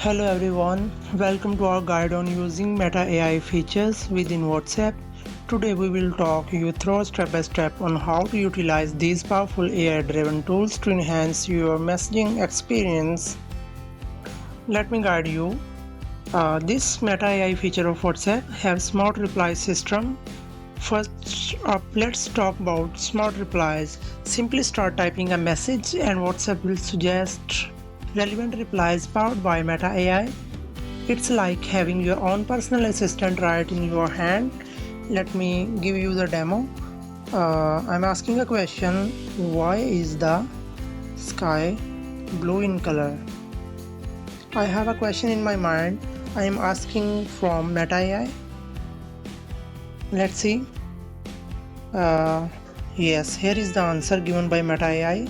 Hello everyone, welcome to our guide on using Meta AI features within WhatsApp. Today we will talk you through step by step on how to utilize these powerful AI driven tools to enhance your messaging experience. Let me guide you. This Meta AI feature of WhatsApp have smart reply system. First up, let's talk about smart replies. Simply start typing a message and WhatsApp will suggest relevant replies powered by Meta AI. It's like having your own personal assistant right in your hand. Let me give you the demo. I'm asking a question: why is the sky blue in color? I have a question in my mind. I am asking from Meta AI. Let's see. Uh, yes, here is the answer given by Meta AI.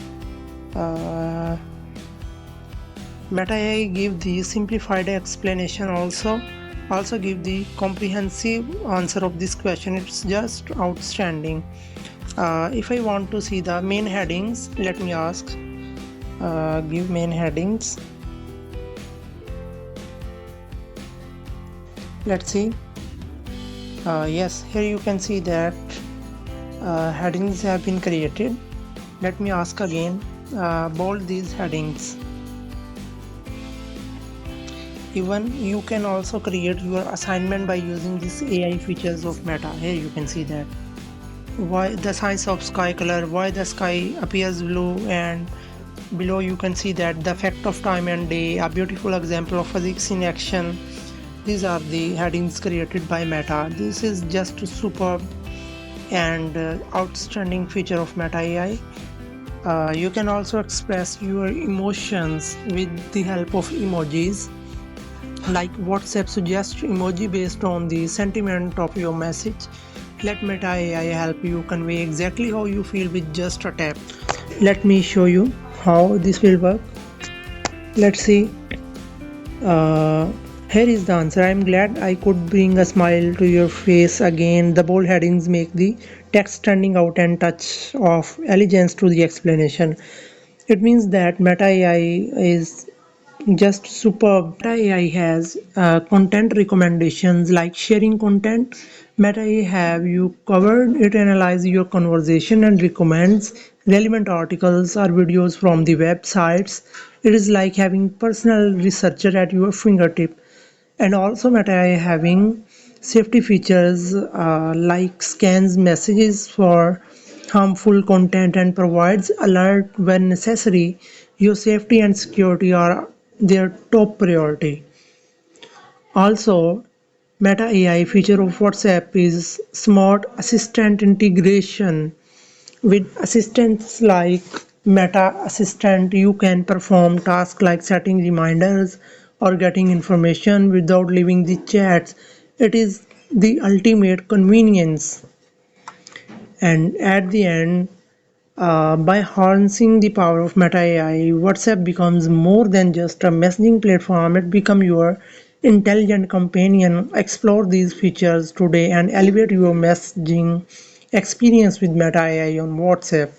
Meta AI give the simplified explanation also give the comprehensive answer of this question. It's just outstanding. If I want to see the main headings, let me ask, give main headings. Let's see. Yes, here you can see that headings have been created. Let me ask again, bold these headings. Even you can also create your assignment by using these AI features of Meta. Here you can see that why the science of sky color, why the sky appears blue, and below you can see that the effect of time and day, a beautiful example of physics in action. These are the headings created by Meta. This is just superb and outstanding feature of Meta AI. You can also express your emotions with the help of emojis. Like WhatsApp suggests emoji based on the sentiment of your message. Let Meta AI help you convey exactly how you feel with just a tap. Let me show you how this will work. Let's see. Here is the answer. I'm glad I could bring a smile to your face again. The bold headings make the text standing out and touch of elegance to the explanation. It means that Meta AI is just superb. Meta AI has content recommendations like sharing content. Meta AI have you covered. It analyzes your conversation and recommends relevant articles or videos from the websites. It is like having personal researcher at your fingertip. And also Meta AI having safety features like scans messages for harmful content and provides alert when necessary. Your safety and security are their top priority. Also, Meta AI feature of WhatsApp is smart assistant integration. With assistants like Meta Assistant, you can perform tasks like setting reminders or getting information without leaving the chats. It is the ultimate convenience. And at the end, by harnessing the power of Meta AI, WhatsApp becomes more than just a messaging platform. It becomes your intelligent companion. Explore these features today and elevate your messaging experience with Meta AI on WhatsApp.